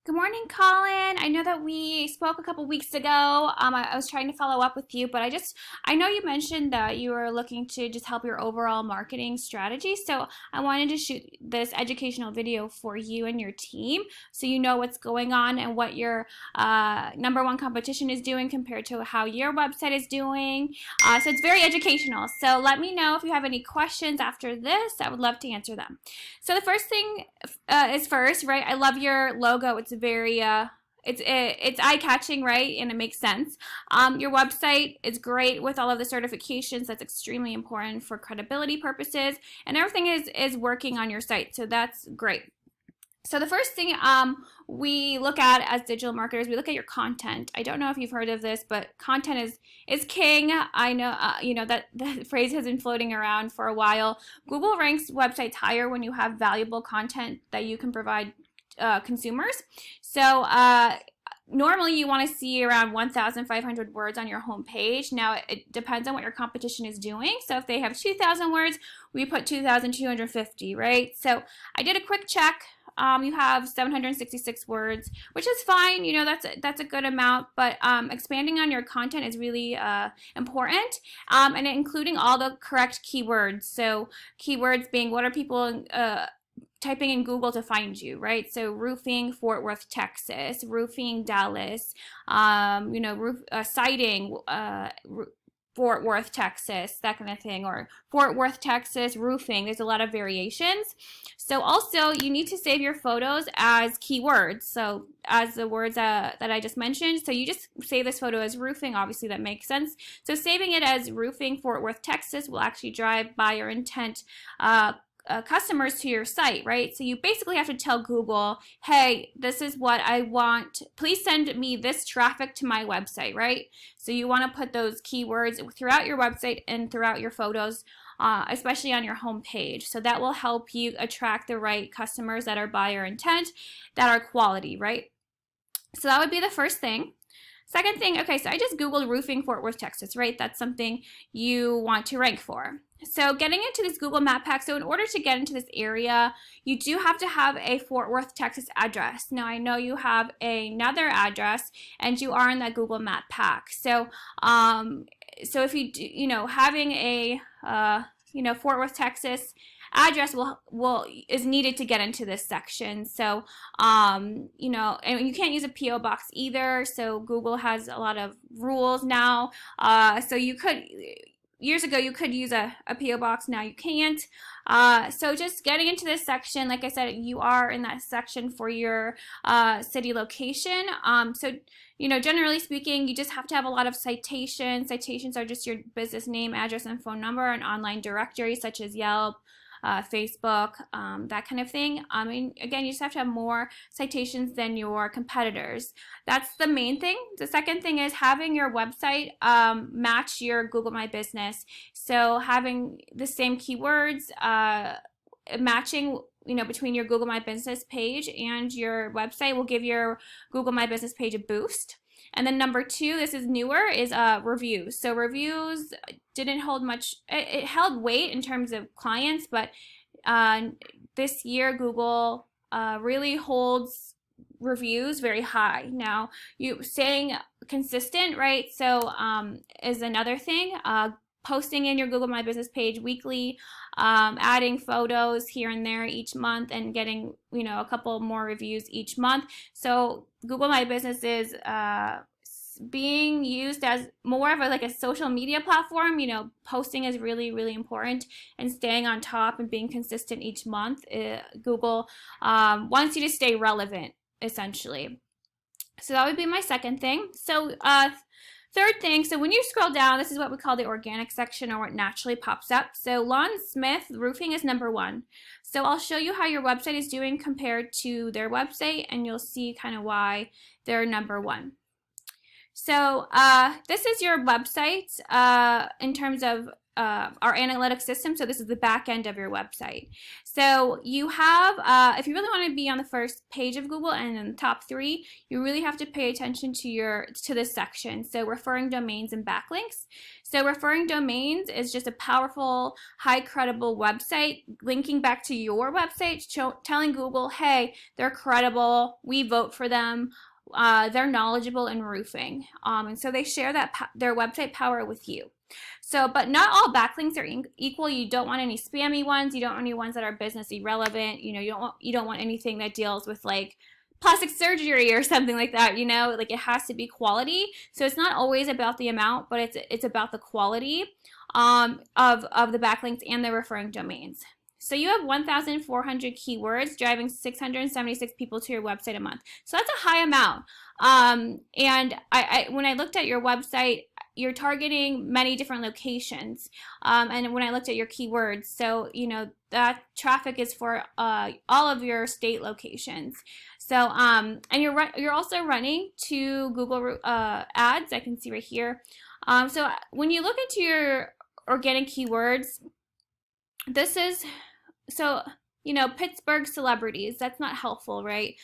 Good morning, Colin. I know that we spoke a couple weeks ago. I was trying to follow up with you, but I know you mentioned that you were looking to just help your overall marketing strategy. So I wanted to shoot this educational video for you and your team so you know what's going on and what your number one competition is doing compared to how your website is doing. So it's very educational. So let me know if you have any questions after this. I would love to answer them. So the first thing is first, right? I love your logo. It's very it's eye catching, right? And it makes sense. Your website is great with all of the certifications. That's extremely important for credibility purposes, and everything is working on your site. So that's great. So the first thing we look at as digital marketers, we look at your content. I don't know if you've heard of this, but content is king. I know you know that phrase has been floating around for a while. Google ranks websites higher when you have valuable content that you can provide consumers. So normally you want to see around 1,500 words on your homepage. Now it depends on what your competition is doing. So if they have 2,000 words, we put 2,250, right? So I did a quick check. You have 766 words, which is fine. You know, that's a good amount, but expanding on your content is really important, and including all the correct keywords. So keywords being what are people typing in Google to find you, right? So roofing, Fort Worth, Texas, roofing, Dallas, siding, Fort Worth, Texas, that kind of thing, or Fort Worth, Texas, roofing. There's a lot of variations. So also you need to save your photos as keywords. So as the words that I just mentioned. So you just save this photo as roofing. Obviously that makes sense. So saving it as roofing, Fort Worth, Texas will actually drive buyer intent customers to your site, right? So you basically have to tell Google, hey, this is what I want. Please send me this traffic to my website, right? So you want to put those keywords throughout your website and throughout your photos, especially on your home page. So that will help you attract the right customers that are buyer intent, that are quality, right? So that would be the first thing. Second thing, okay, so I just Googled roofing Fort Worth, Texas, right? That's something you want to rank for. So getting into this Google Map Pack, so in order to get into this area, you do have to have a Fort Worth, Texas address. Now I know you have another address and you are in that Google Map Pack. So if you do, having a Fort Worth, Texas address is needed to get into this section. So and you can't use a PO box either. So Google has a lot of rules now. So you could years ago you could use a PO box. Now you can't. So just getting into this section, like I said, you are in that section for your city location. So generally speaking, you just have to have a lot of citations. Citations are just your business name, address, and phone number, and online directories such as Yelp, Facebook, that kind of thing. Again, you just have to have more citations than your competitors. That's the main thing. The second thing is having your website match your Google My Business. So having the same keywords, matching between your Google My Business page and your website will give your Google My Business page a boost. And then number two, this is newer, is reviews. So reviews didn't hold much, it held weight in terms of clients, but this year Google really holds reviews very high. Now, you staying consistent, right? So is another thing. Posting in your Google My Business page weekly, adding photos here and there each month, and getting a couple more reviews each month. So Google My Business is being used as more of a social media platform. Posting is really, really important, and staying on top and being consistent each month. Google wants you to stay relevant, essentially. So that would be my second thing. So third thing, so when you scroll down, this is what we call the organic section, or what naturally pops up. So Lawn Smith Roofing is number one. So I'll show you how your website is doing compared to their website, and you'll see kind of why they're number one. So this is your website in terms of our analytics system. So this is the back end of your website. So you have, if you really want to be on the first page of Google and in the top 3, you really have to pay attention to this section. So referring domains and backlinks. So referring domains is just a powerful, high credible website linking back to your website, telling Google, hey, they're credible, we vote for them, they're knowledgeable in roofing. And so they share their website power with you. So, but not all backlinks are equal. You don't want any spammy ones. You don't want any ones that are business irrelevant. You know, you don't want anything that deals with like plastic surgery or something like that. You know, like it has to be quality. So it's not always about the amount, but it's about the quality of the backlinks and the referring domains. So you have 1,400 keywords driving 676 people to your website a month. So that's a high amount. And when I looked at your website, you're targeting many different locations. And when I looked at your keywords, so you know that traffic is for all of your state locations. So and you're also running to Google ads. I can see right here. So when you look into your organic keywords, this is, so you know, Pittsburgh celebrities, that's not helpful, right?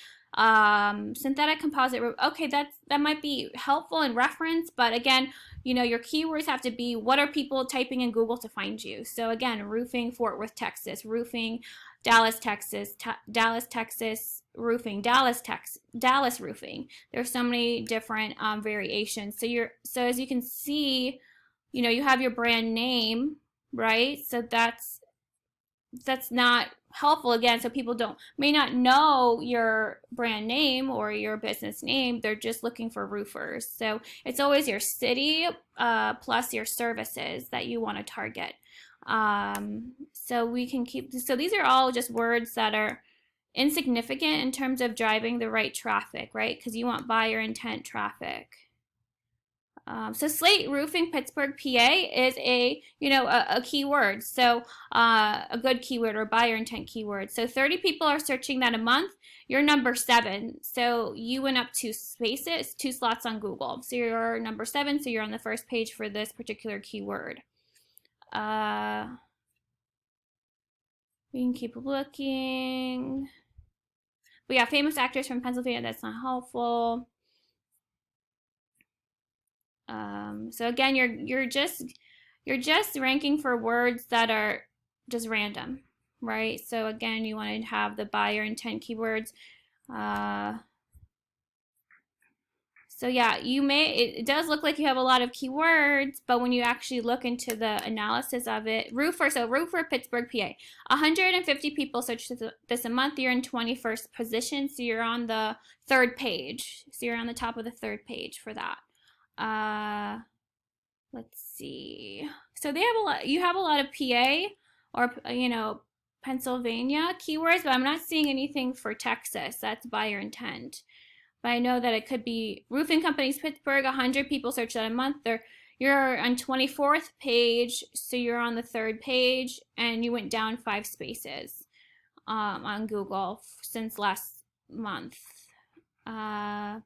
Synthetic composite roof, okay, that might be helpful in reference, but again, you know, your keywords have to be, what are people typing in Google to find you? So again, roofing Fort Worth, Texas, roofing Dallas, Texas, Dallas, Texas, roofing Dallas roofing. There's so many different variations. So as you can see, you know, you have your brand name, right? So that's not helpful, again, so people may not know your brand name or your business name. They're just looking for roofers. So it's always your city plus your services that you want to target. So we can so these are all just words that are insignificant in terms of driving the right traffic, right? Because you want buyer intent traffic. So Slate Roofing Pittsburgh, PA is a keyword, so a good keyword or buyer intent keyword. So 30 people are searching that a month. You're number 7, so you went up 2 spaces, 2 slots on Google. So you're number 7, so you're on the first page for this particular keyword. We can keep looking. But yeah, famous actors from Pennsylvania, that's not helpful. So again, you're just ranking for words that are just random, right? So again, you want to have the buyer intent keywords. So yeah, it does look like you have a lot of keywords, but when you actually look into the analysis of it, roofer Pittsburgh, PA, 150 people search this a month. You're in 21st position, so you're on the 3rd page. So you're on the top of the 3rd page for that. Let's see. So you have a lot of PA or, you know, Pennsylvania keywords, but I'm not seeing anything for Texas. That's buyer intent. But I know that it could be roofing companies, Pittsburgh, 100 people search that a month. You're on 24th page, so you're on the 3rd page, and you went down 5 spaces on Google since last month.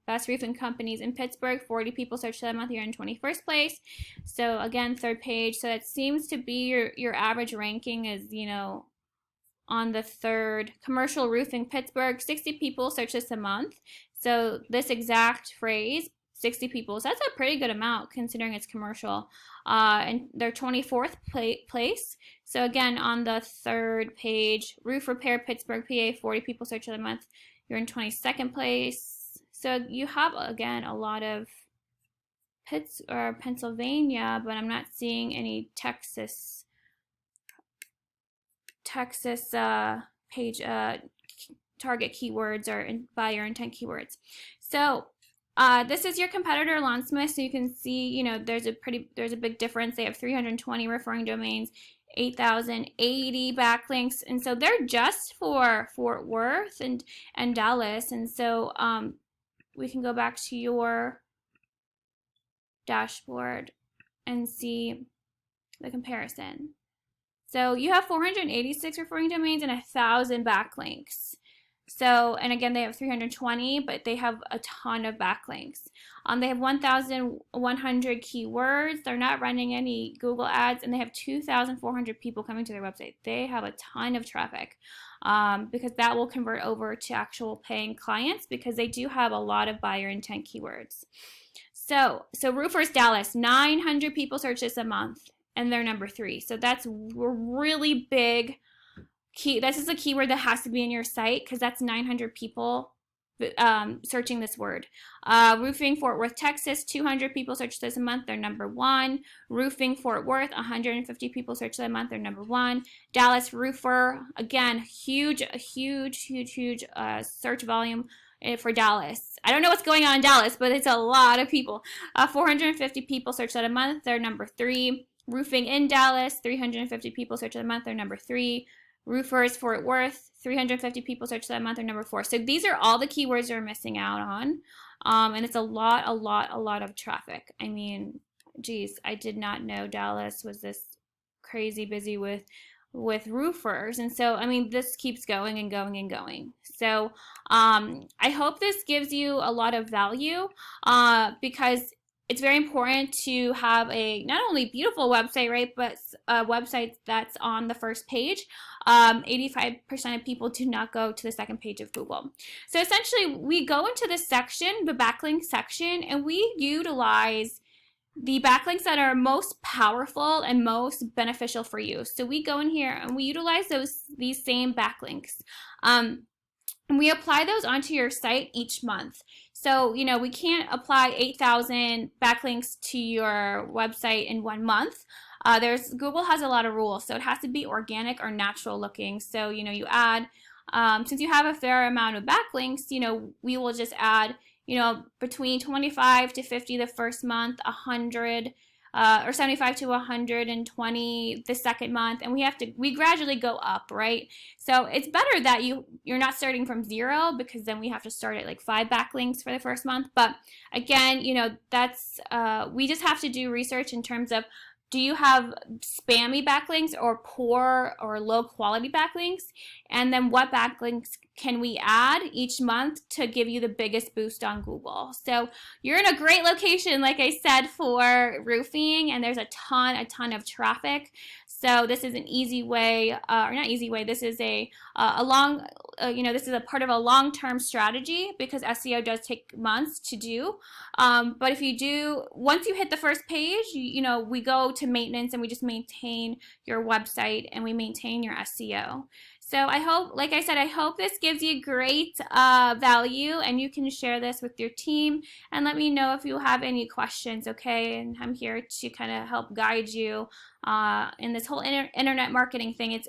Best roofing companies in Pittsburgh, 40 people searched that month. You're in 21st place. So again, 3rd page. So it seems to be your average ranking is, you know, on the 3rd. Commercial roofing Pittsburgh, 60 people search this a month. So this exact phrase, 60 people. So that's a pretty good amount considering it's commercial. And they're 24th place. So again, on the 3rd page, roof repair Pittsburgh, PA, 40 people search that a month. You're in 22nd place. So you have, again, a lot of Pennsylvania, but I'm not seeing any Texas page target keywords or buyer intent keywords. So this is your competitor, Lawnsmith. So you can see, you know, there's a big difference. They have 320 referring domains, 8,080 backlinks, and so they're just for Fort Worth and Dallas. And so we can go back to your dashboard and see the comparison. So you have 486 referring domains and 1,000 backlinks. So, and again, they have 320, but they have a ton of backlinks. They have 1,100 keywords. They're not running any Google ads, and they have 2,400 people coming to their website. They have a ton of traffic because that will convert over to actual paying clients because they do have a lot of buyer intent keywords. So Roofers Dallas, 900 people search this a month, and they're number 3. So that's a really big key. This is a keyword that has to be in your site because that's 900 people searching this word. Roofing Fort Worth, Texas, 200 people search this a month. They're number 1. Roofing Fort Worth, 150 people search that a month. They're number 1. Dallas Roofer, again, huge search volume for Dallas. I don't know what's going on in Dallas, but it's a lot of people. 450 people search that a month. They're number 3. Roofing in Dallas, 350 people search that a month. They're number 3. Roofers Fort Worth, 350 people search that month, are number 4. So these are all the keywords you're missing out on. And it's a lot of traffic. I mean, geez, I did not know Dallas was this crazy busy with roofers. And so, I mean, this keeps going and going and going. So I hope this gives you a lot of value because it's very important to have a not only beautiful website, right, but a website that's on the first page. 85% of people do not go to the second page of Google. So essentially, we go into this section, the backlink section, and we utilize the backlinks that are most powerful and most beneficial for you. So we go in here and we utilize these same backlinks. And we apply those onto your site each month. So, you know, we can't apply 8,000 backlinks to your website in 1 month. Google has a lot of rules, so it has to be organic or natural looking. So, you know, you add, since you have a fair amount of backlinks, you know, we will just add, you know, between 25 to 50 the first month, 100 or 75 to 120 the second month, and we gradually go up, right? So it's better that you're not starting from 0 because then we have to start at like 5 backlinks for the first month. But again, you know, that's we just have to do research in terms of, do you have spammy backlinks or poor or low quality backlinks? And then what backlinks can we add each month to give you the biggest boost on Google? So you're in a great location, like I said, for roofing, and there's a ton of traffic. So this is an easy way, or not easy way, this is a long, this is a part of a long-term strategy because SEO does take months to do. But if you do, once you hit the first page, you know, we go to maintenance and we just maintain your website and we maintain your SEO. So I hope, like I said, I hope this gives you great value and you can share this with your team and let me know if you have any questions, okay? And I'm here to kind of help guide you in this whole internet marketing thing. It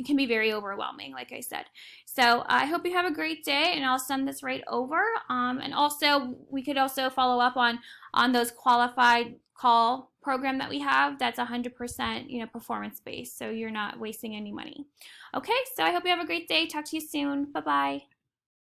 can be very overwhelming, like I said. So I hope you have a great day, and I'll send this right over. And also, we could also follow up on those qualified call program that we have. That's 100%, you know, performance based, so you're not wasting any money. Okay, so I hope you have a great day. Talk to you soon. Bye-bye.